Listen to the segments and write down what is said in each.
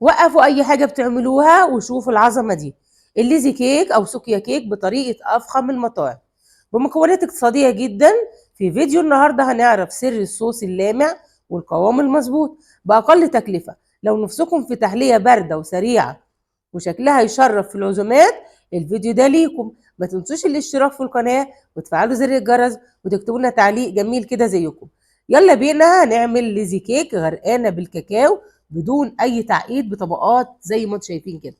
وقفوا اي حاجه بتعملوها وشوفوا العظمه دي. الليزي كيك او سوكيا كيك بطريقه افخم المطاعم بمكونات اقتصاديه جدا. في فيديو النهارده هنعرف سر الصوص اللامع والقوام المظبوط باقل تكلفه. لو نفسكم في تحليه بارده وسريعه وشكلها يشرف في العزومات، الفيديو ده ليكم. ما تنسوش الاشتراك في القناه وتفعلوا زر الجرس وتكتبوا لنا تعليق جميل كده زيكم. يلا بينا نعمل ليزي كيك غرقانه بالكاكاو بدون اي تعقيد بطبقات زي ما انتم شايفين كده.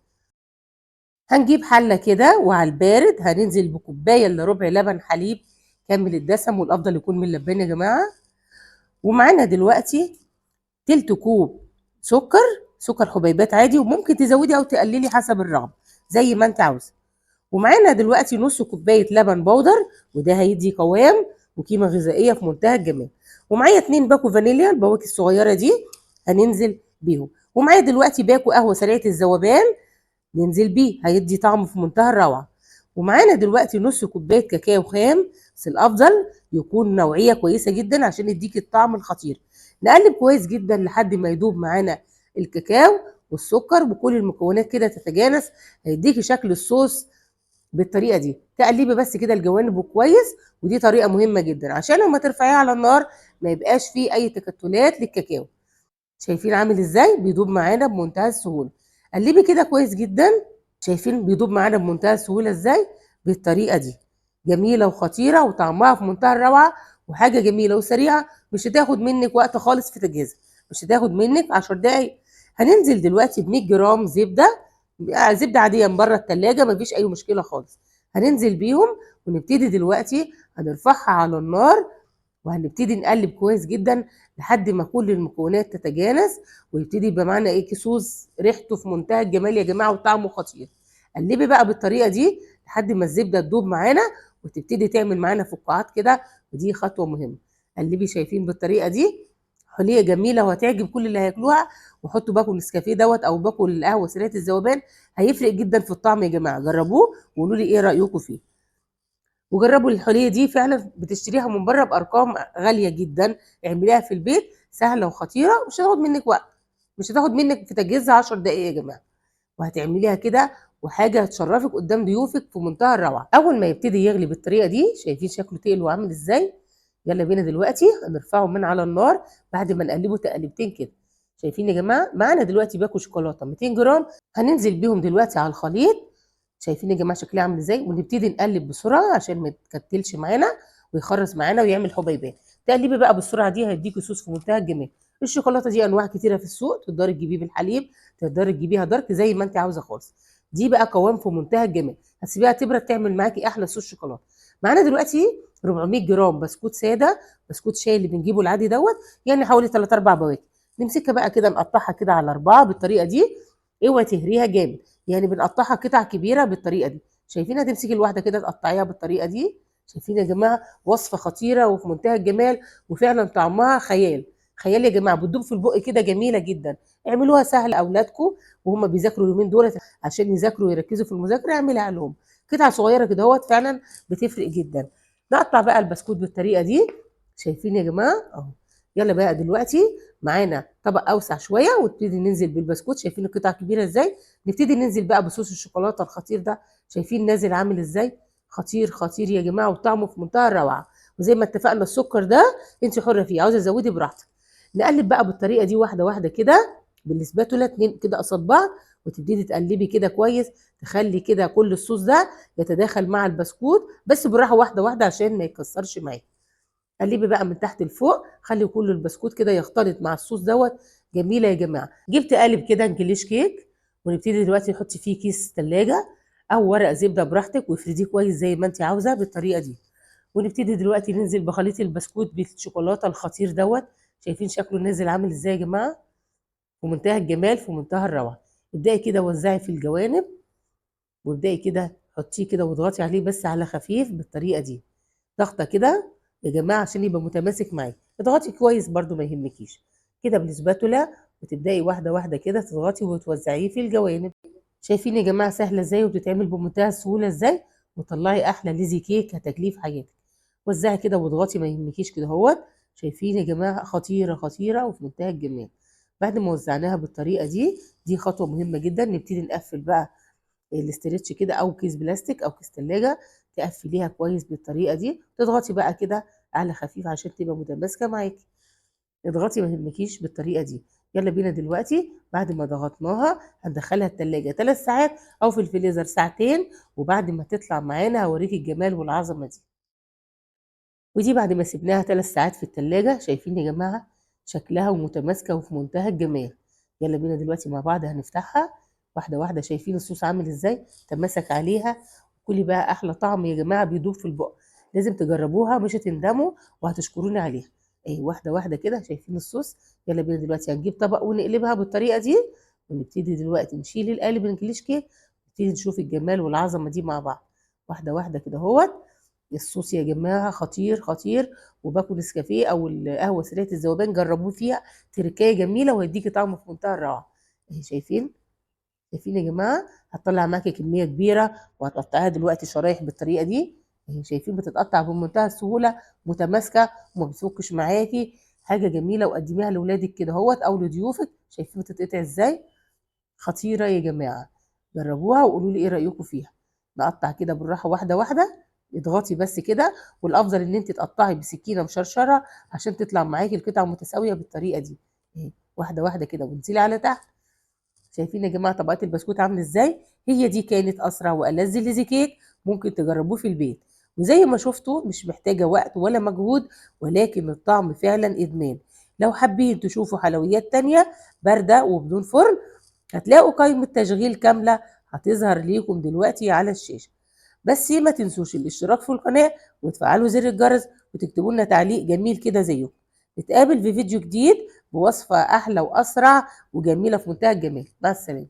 هنجيب حله كده وعلى البارد هننزل بكوبايه الا ربع لبن حليب كامل الدسم، والافضل يكون من اللبان يا جماعه. ومعانا دلوقتي تلت كوب سكر حبيبات عادي، وممكن تزودي او تقللي حسب الرغبه زي ما انت عاوزه. ومعانا دلوقتي نص كوبايه لبن بودر، وده هيدي قوام وقيمه غذائيه في منتهى الجمال. ومعايا 2 باكو فانيليا، البواكي الصغيره دي هننزل بيهم. ومعايا دلوقتي باكو قهوه سريعه الذوبان ننزل بيه، هيدي طعم في منتهى الروعه. ومعانا دلوقتي نص كوبايه كاكاو خام، بس الافضل يكون نوعيه كويسه جدا عشان يديك الطعم الخطير. نقلب كويس جدا لحد ما يدوب معانا الكاكاو والسكر وكل المكونات كده تتجانس، هيديكي شكل الصوص بالطريقه دي. تقلبي بس كده الجوانب كويس، ودي طريقه مهمه جدا عشان لما ترفعيه على النار ما يبقاش فيه اي تكتلات للكاكاو. شايفين عامل ازاي بيدوب معانا بمنتهى السهوله. قلبي كده كويس جدا. شايفين بيدوب معانا بمنتهى السهوله ازاي بالطريقه دي. جميله وخطيره وطعمها في منتهى الروعه، وحاجه جميله وسريعه، مش هتاخد منك وقت خالص في تجهيزها، مش هتاخد منك 10 دقايق. هننزل دلوقتي ب 100 جرام زبده، زبده عاديه من بره التلاجة، مفيش اي مشكله خالص. هننزل بيهم ونبتدي دلوقتي هنرفعها على النار، وهنبتدي نقلب كويس جدا لحد ما كل المكونات تتجانس، ويبتدي يبقى معانا ايه كيسوس ريحته في منتهى الجمال يا جماعه وطعمه خطير. قلبي بقى بالطريقه دي لحد ما الزبده تدوب معانا وتبتدي تعمل معانا فقاعات كده، ودي خطوه مهمه. قلبي شايفين بالطريقه دي حليه جميله وهتعجب كل اللي هياكلوها. وحطوا باكو نسكافيه دوت او باكو القهوه سريعه الذوبان، هيفرق جدا في الطعم يا جماعه. جربوه وقولوا لي ايه رايكم فيه. وجربوا الحليه دي، فعلا بتشتريها من بره بارقام غاليه جدا، اعمليها في البيت سهله وخطيره، مش هتاخد منك وقت، مش هتاخد منك في تجهيزها 10 دقائق يا جماعه. وهتعمليها كده وحاجه هتشرفك قدام ضيوفك في منتهى الروعه. اول ما يبتدي يغلي بالطريقه دي، شايفين شكله تقل وعامل ازاي. يلا بينا دلوقتي هنرفعه من على النار بعد ما نقلبه تقلبتين كده. شايفين يا جماعه معانا دلوقتي باكو شوكولاته 200 جرام، هننزل بيهم دلوقتي على الخليط. شايفين يا جماعه شكلها عامل ازاي، ونبتدي نقلب بسرعه عشان ما يتكتلش معانا ويخرز معانا ويعمل حبيبات. تقلبي بقى بالسرعه دي هيديكي صوص في منتهى الجمال. الشوكولاته دي انواع كتيره في السوق، تقدري تجيبيه بالحليب، تقدري تجيبيها دارك زي ما انت عاوزه خالص. دي بقى قوام في منتهى الجمال، هتسيبيها تبرد تعمل معاكي احلى صوص شوكولاته. معانا دلوقتي 400 جرام بسكوت ساده، بسكوت شاي اللي بنجيبه العادي دوت، يعني حوالي 3 4 بواكي. نمسكها بقى كده نقطعها كده على 4 بالطريقه دي. اوعي تهريها جامد، يعني بنقطعها قطع كبيره بالطريقه دي. شايفين هتمسكي الواحده كده تقطعيها بالطريقه دي. شايفين يا جماعه وصفه خطيره وفي منتهى الجمال، وفعلا طعمها خيال. خيال يا جماعه، بتدوب في البق كده جميله جدا. اعملوها سهل اولادكم وهم بيذاكروا اليومين دول، عشان يذاكروا ويركزوا في المذاكره اعملها لهم قطع صغيره كده اهوت، فعلا بتفرق جدا. نقطع بقى البسكوت بالطريقه دي. شايفين يا جماعه اهو. يلا بقى دلوقتي معانا طبق اوسع شويه ونبتدي ننزل بالبسكوت. شايفين القطع كبيره ازاي. نبتدي ننزل بقى بصوص الشوكولاته الخطير ده. شايفين نازل عامل ازاي، خطير خطير يا جماعه وطعمه في منتهى الروعه. وزي ما اتفقنا السكر ده انت حره فيه، عاوزه تزودي براحتك. نقلب بقى بالطريقه دي واحده واحده كده بالسباتولا، اتنين كده قصاد بعض، وتبتدي تقلبي كده كويس. تخلي كده كل الصوص ده يتداخل مع البسكوت، بس بالراحه واحده واحده عشان ما يكسرش معاكي. قلبي بقى من تحت لفوق، خلي كل البسكوت كده يختلط مع الصوص دوت. جميله يا جماعه. جبت قالب كده انجليش كيك، ونبتدي دلوقتي نحط فيه كيس ثلاجه او ورق زبده براحتك، وافرديه كويس زي ما انت عاوزه بالطريقه دي. ونبتدي دلوقتي ننزل بخليط البسكوت بالشوكولاته الخطير دوت. شايفين شكله نازل عامل ازاي يا جماعه، في منتهى الجمال في منتهى الروعه. ابداي كده وزعي في الجوانب، وابداي كده حطيه كده واضغطي عليه بس على خفيف بالطريقه دي. ضغطه كده يا جماعه عشان يبقى متماسك معاكي. اضغطي كويس برده ما يهمكيش كده بالسباتولا، وتبداي واحده واحده كده تضغطي وتوزعيه في الجوانب. شايفين يا جماعه سهله ازاي وبتتعمل بمنتهى السهوله ازاي، وطلعي احلى ليزي كيك هتاكليه في حياتك. وزعي كده واضغطي ما يهمكيش كده اهوت. شايفين يا جماعه خطيره خطيره وفي منتهى الجمال. بعد ما وزعناها بالطريقة دي خطوة مهمة جدا. نبتدي نقفل بقى الاسترتش كده او كيس بلاستيك او كيس تلاجة، تقفليها كويس بالطريقة دي. تضغطي بقى كده على خفيف عشان تبقى متماسكة معاكي. اضغطي ما يهمكيش بالطريقة دي. يلا بينا دلوقتي بعد ما ضغطناها هندخلها التلاجة 3 ساعات او في الفريزر ساعتين، وبعد ما تطلع معانا هوريكي الجمال والعظمة دي. ودي بعد ما سيبناها 3 ساعات في التلاجة، شايفين يا جماعة شكلها ومتماسكة وفي منتهى الجمال. يلا بينا دلوقتي مع بعض هنفتحها واحدة واحدة. شايفين الصوص عامل ازاي تماسك عليها؟ كلي بقى احلى طعم يا جماعة بيدوب في البق. لازم تجربوها مش هتندموا وهتشكروني عليها. ايه واحدة واحدة كده، شايفين الصوص؟ يلا بينا دلوقتي هنجيب طبق ونقلبها بالطريقة دي، ونبتدي دلوقتي نشيل القالب الانجليش كيك، نبتدي نشوف الجمال والعظمة دي مع بعض. واحدة واحدة كده اهوت. الصوص يا جماعة خطير خطير. وباكو نسكافيه أو القهوة سريعة الذوبان، جربوه فيها تركاية جميلة وهيديكي طعم في منتهى الروعة. اهي شايفين؟ شايفين يا جماعة؟ هتطلع معاكي كمية كبيرة وهتقطعيها دلوقتي شرايح بالطريقة دي. اهي شايفين بتتقطع بمنتهى السهولة، متماسكة وما بتفكش معاكي. حاجة جميلة وقدميها لأولادك كده اهوت أو لضيوفك. شايفين بتتقطع ازاي؟ خطيرة يا جماعة. جربوها وقولوا لي ايه رأيكم فيها. نقطع كده بالراحة واحدة واحدة. اضغطي بس كده، والافضل ان انت تقطعي بسكينة مشرشرة عشان تطلع معاكي القطع متساوية بالطريقة دي. اهي واحدة واحدة كده وانزلي على تحت. شايفين يا جماعة طبقات البسكوت عاملة ازاي؟ هي دي كانت اسرع والذ ليزي كيك. ممكن تجربوه في البيت، وزي ما شفتوا مش محتاجة وقت ولا مجهود، ولكن الطعم فعلا ادمان. لو حابين تشوفوا حلويات تانية باردة وبدون فرن، هتلاقوا قائمة تشغيل كاملة هتظهر ليكم دلوقتي على الشاشة. بس ما تنسوش الاشتراك في القناة وتفعلوا زر الجرس وتكتبوا لنا تعليق جميل كده زيكم. نتقابل في فيديو جديد بوصفة أحلى وأسرع وجميلة في منتهى الجمال. مع السلامة.